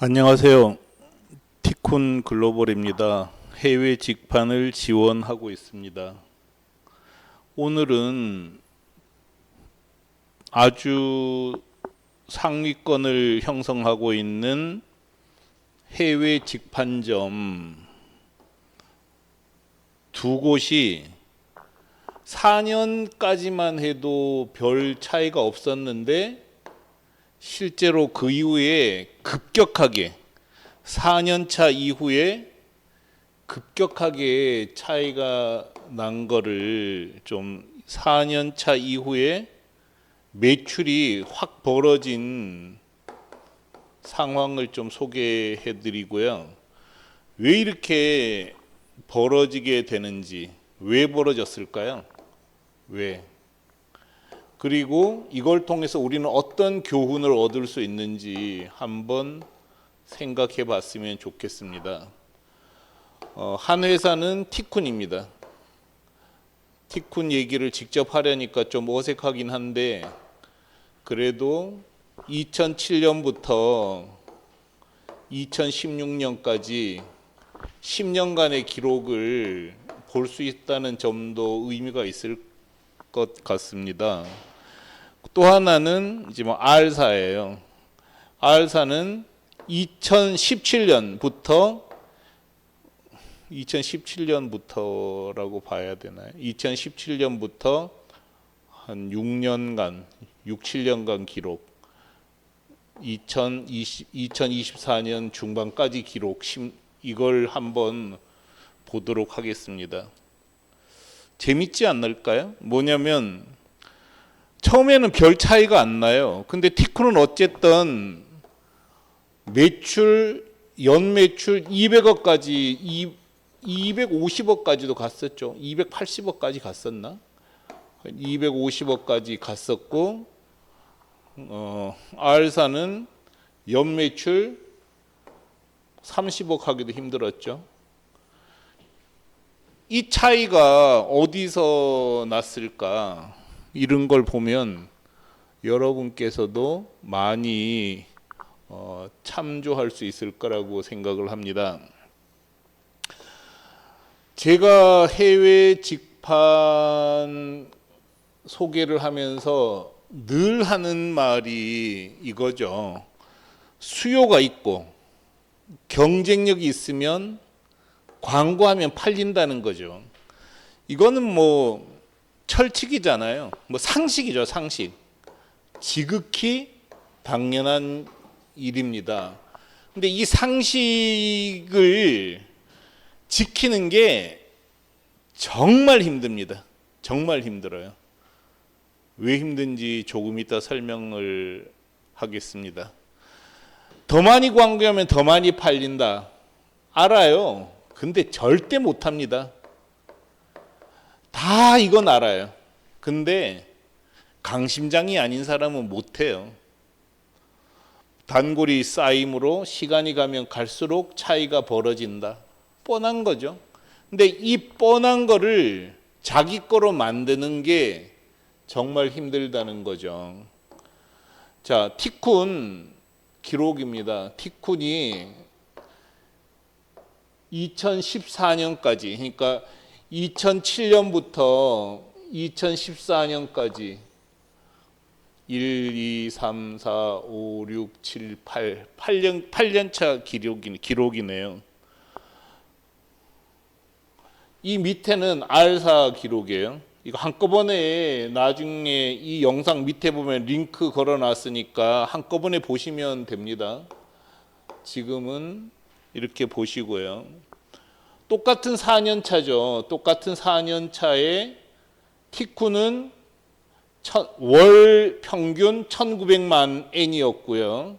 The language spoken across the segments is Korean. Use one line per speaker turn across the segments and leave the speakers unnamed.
안녕하세요. 티쿤 글로벌입니다. 해외 직판을 지원하고 있습니다. 오늘은 아주 상위권을 형성하고 있는 해외 직판점 두 곳이 4년까지만 해도 별 차이가 없었는데 실제로 그 이후에 급격하게 4년차 이후에 급격하게 차이가 난 거를 좀 4년차 이후에 매출이 확 벌어진 상황을 좀 소개해 드리고요. 왜 이렇게 벌어지게 되는지, 왜 벌어졌을까요? 왜? 그리고 이걸 통해서 우리는 어떤 교훈을 얻을 수 있는지 한번 생각해 봤으면 좋겠습니다. 한 회사는 티쿤입니다. 티쿤 얘기를 직접 하려니까 좀 어색하긴 한데 그래도 2007년부터 2016년까지 10년간의 기록을 볼 수 있다는 점도 의미가 있을 것 같습니다. 또 하나는 이제 R사예요. R사는 2017년부터라고 봐야 되나요? 2017년부터 한 6년간, 6, 7년간 기록, 2024년 중반까지 기록, 이걸 한번 보도록 하겠습니다. 재밌지 않을까요? 뭐냐면 처음에는 별 차이가 안 나요. 근데 티쿤은 어쨌든 매출, 연매출 200억까지, 250억까지도 갔었죠. 280억까지 갔었나? 250억까지 갔었고, R사는 연매출 30억 하기도 힘들었죠. 이 차이가 어디서 났을까? 이런 걸 보면 여러분께서도 많이 참조할 수 있을 거라고 생각을 합니다. 제가 해외 직판 소개를 하면서 늘 하는 말이 이거죠. 수요가 있고 경쟁력이 있으면 광고하면 팔린다는 거죠. 이거는 뭐 철칙이잖아요. 뭐 상식이죠, 상식. 지극히 당연한 일입니다. 근데 이 상식을 지키는 게 정말 힘듭니다. 정말 힘들어요. 왜 힘든지 조금 이따 설명을 하겠습니다. 더 많이 광고하면 더 많이 팔린다. 알아요. 근데 절대 못 합니다. 다 이건 알아요. 근데 강심장이 아닌 사람은 못해요. 단골이 쌓임으로 시간이 가면 갈수록 차이가 벌어진다. 뻔한 거죠. 근데 이 뻔한 거를 자기 거로 만드는 게 정말 힘들다는 거죠. 자, 티쿤 기록입니다. 티쿤이 2014년까지, 그러니까 2007년부터 2014년까지 1, 2, 3, 4, 5, 6, 7, 8년차 기록이네요. 이 밑에는 R사 기록이에요. 이거 한꺼번에 나중에 이 영상 밑에 보면 링크 걸어놨으니까 한꺼번에 보시면 됩니다. 지금은 이렇게 보시고요. 똑같은 4년차죠. 똑같은 4년차에 티쿤은 월 평균 1900만 엔이었고요.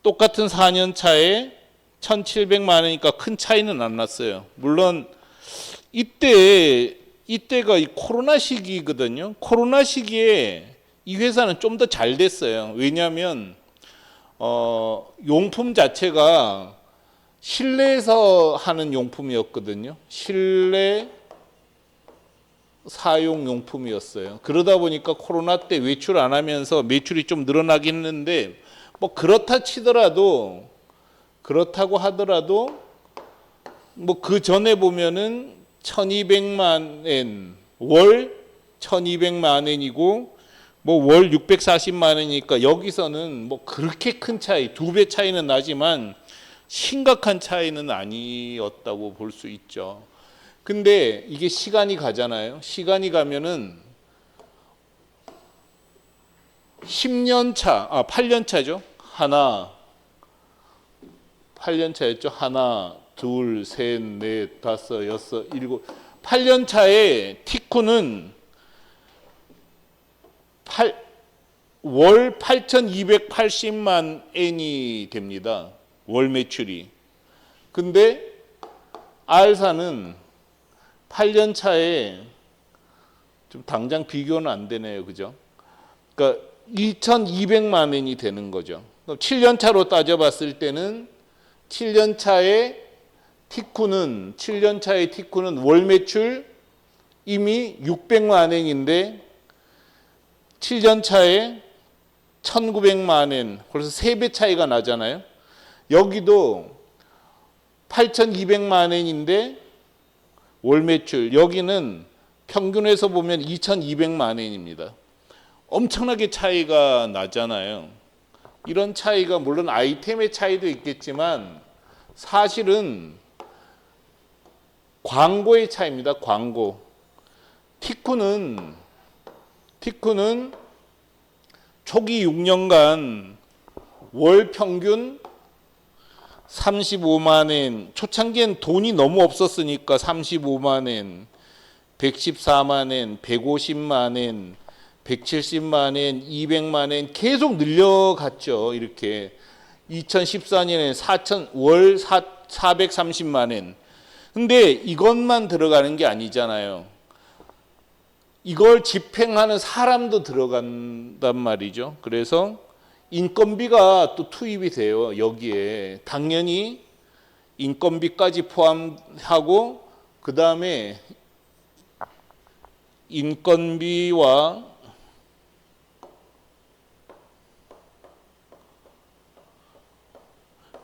똑같은 4년차에 1700만 원이니까 큰 차이는 안 났어요. 물론 이때가 이 코로나 시기거든요. 코로나 시기에 이 회사는 좀 더 잘 됐어요. 왜냐하면 용품 자체가 실내에서 하는 용품이었거든요. 실내 사용 용품이었어요. 그러다 보니까 코로나 때 외출 안 하면서 매출이 좀 늘어나긴 했는데 뭐 그렇다 치더라도 그렇다고 하더라도 뭐 그 전에 보면은 1200만 엔, 월 1200만 엔이고 뭐 월 640만 엔이니까 여기서는 뭐 그렇게 큰 차이, 2배 차이는 나지만 심각한 차이는 아니었다고 볼 수 있죠. 근데 이게 시간이 가잖아요. 시간이 가면은 10년 차, 8년 차죠. 8년 차였죠. 하나, 둘, 셋, 넷, 다섯, 여섯, 일곱. 8년 차에 티쿠는 월 8,280만 엔이 됩니다. 월 매출이. 근데 알사는 8년 차에 좀 당장 비교는 안 되네요. 그죠? 그러니까 2,200만 엔이 되는 거죠. 7년 차로 따져봤을 때는 7년 차에 티쿠는 월 매출 이미 600만 엔인데 7년 차에 1,900만 엔, 그래서 3배 차이가 나잖아요. 여기도 8,200만 엔인데 월 매출, 여기는 평균에서 보면 2,200만 엔입니다. 엄청나게 차이가 나잖아요. 이런 차이가 물론 아이템의 차이도 있겠지만 사실은 광고의 차이입니다. 광고. 티쿠는 초기 6년간 월 평균 35만 엔, 초창기엔 돈이 너무 없었으니까 35만 엔, 114만 엔, 150만 엔, 170만 엔, 200만 엔 계속 늘려갔죠. 이렇게 2014년에 월 430만 엔. 근데 이것만 들어가는 게 아니잖아요. 이걸 집행하는 사람도 들어간단 말이죠. 그래서 인건비가 또 투입이 돼요. 여기에 당연히 인건비까지 포함하고 그 다음에 인건비와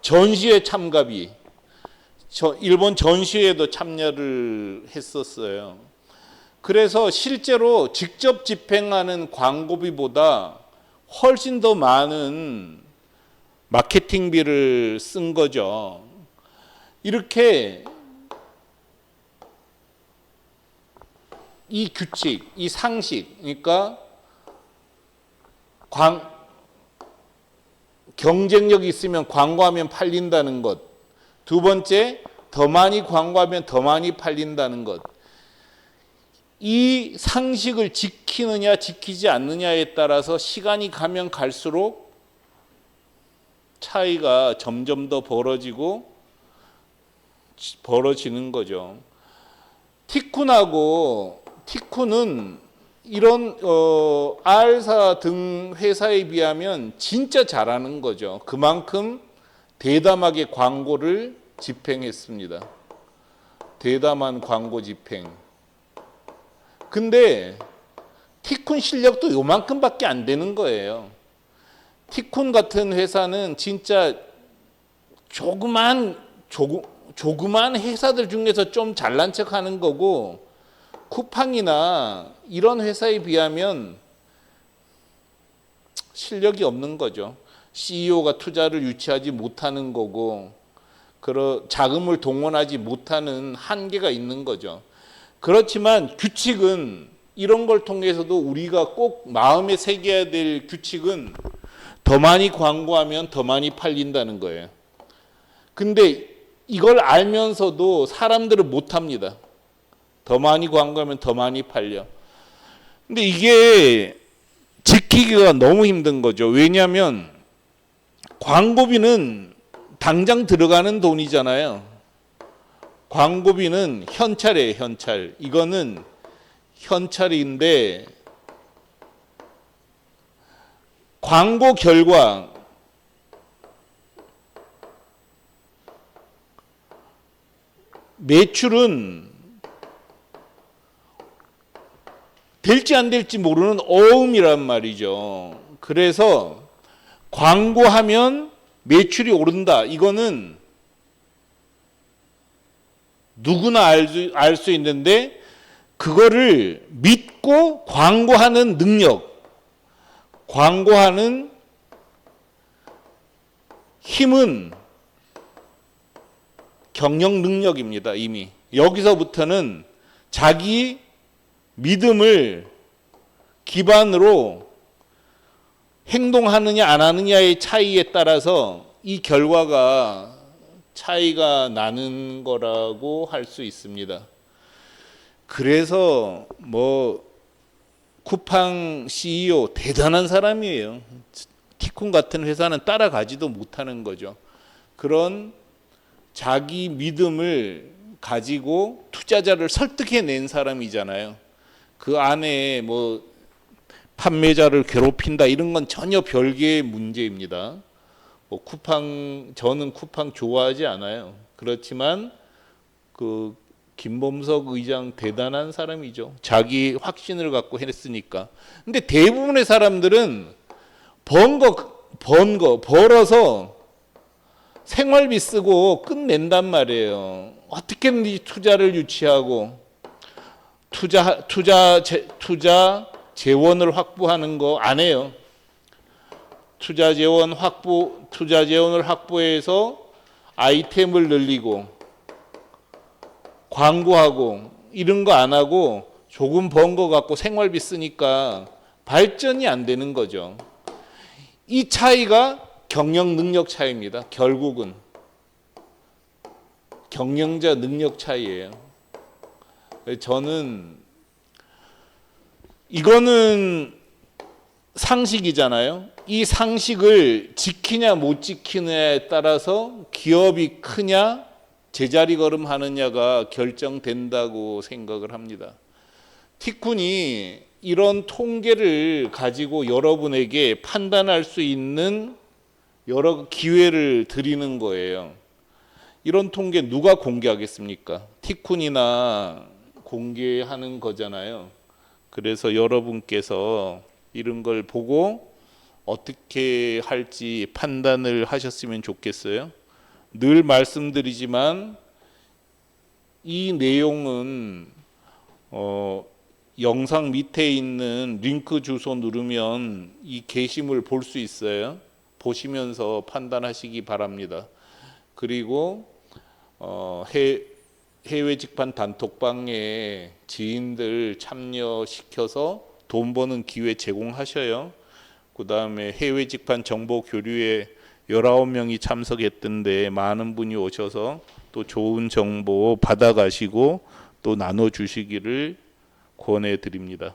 전시회 참가비, 일본 전시회에도 참여를 했었어요. 그래서 실제로 직접 집행하는 광고비보다 훨씬 더 많은 마케팅비를 쓴 거죠. 이렇게 이 규칙, 이 상식, 그러니까 경쟁력이 있으면 광고하면 팔린다는 것. 두 번째, 더 많이 광고하면 더 많이 팔린다는 것. 이 상식을 지키느냐 지키지 않느냐에 따라서 시간이 가면 갈수록 차이가 점점 더 벌어지는 거죠. 티쿤은 이런 R사 등 회사에 비하면 진짜 잘하는 거죠. 그만큼 대담하게 광고를 집행했습니다. 대담한 광고 집행. 근데 티쿤 실력도 요만큼밖에 안 되는 거예요. 티쿤 같은 회사는 진짜 조그만 회사들 중에서 좀 잘난 척하는 거고, 쿠팡이나 이런 회사에 비하면 실력이 없는 거죠. CEO가 투자를 유치하지 못하는 거고, 자금을 동원하지 못하는 한계가 있는 거죠. 그렇지만 규칙은, 이런 걸 통해서도 우리가 꼭 마음에 새겨야 될 규칙은 더 많이 광고하면 더 많이 팔린다는 거예요. 근데 이걸 알면서도 사람들은 못합니다. 더 많이 광고하면 더 많이 팔려. 근데 이게 지키기가 너무 힘든 거죠. 왜냐하면 광고비는 당장 들어가는 돈이잖아요. 광고비는 현찰이에요, 현찰. 이거는 현찰인데, 광고 결과 매출은 될지 안 될지 모르는 어음이란 말이죠. 그래서 광고하면 매출이 오른다. 이거는 누구나 알 수 있는데 그거를 믿고 광고하는 능력, 광고하는 힘은 경영 능력입니다. 이미 여기서부터는 자기 믿음을 기반으로 행동하느냐 안 하느냐의 차이에 따라서 이 결과가 차이가 나는 거라고 할 수 있습니다. 그래서 뭐 쿠팡 CEO 대단한 사람이에요. 티쿤 같은 회사는 따라가지도 못하는 거죠. 그런 자기 믿음을 가지고 투자자를 설득해낸 사람이잖아요. 그 안에 뭐 판매자를 괴롭힌다 이런 건 전혀 별개의 문제입니다. 뭐 저는 쿠팡 좋아하지 않아요. 그렇지만 그 김범석 의장 대단한 사람이죠. 자기 확신을 갖고 했으니까. 근데 대부분의 사람들은 벌어서 생활비 쓰고 끝낸단 말이에요. 어떻게든지 투자를 유치하고 투자 재원을 확보하는 거 안 해요. 투자 재원을 확보해서 아이템을 늘리고 광고하고 이런 거 안 하고 조금 번 거 갖고 생활비 쓰니까 발전이 안 되는 거죠. 이 차이가 경영 능력 차이입니다. 결국은 경영자 능력 차이예요. 저는 이거는 상식이잖아요. 이 상식을 지키냐 못 지키냐에 따라서 기업이 크냐 제자리 걸음하느냐가 결정된다고 생각을 합니다. 티쿤이 이런 통계를 가지고 여러분에게 판단할 수 있는 여러 기회를 드리는 거예요. 이런 통계 누가 공개하겠습니까? 티쿤이나 공개하는 거잖아요. 그래서 여러분께서 이런 걸 보고 어떻게 할지 판단을 하셨으면 좋겠어요. 늘 말씀드리지만 이 내용은 영상 밑에 있는 링크 주소 누르면 이 게시물 볼 수 있어요. 보시면서 판단하시기 바랍니다. 그리고 해외 직판 단톡방에 지인들 참여시켜서 돈 버는 기회 제공하셔요. 그 다음에 해외 직판 정보 교류에 19명이 참석했던데 많은 분이 오셔서 또 좋은 정보 받아가시고 또 나눠주시기를 권해드립니다.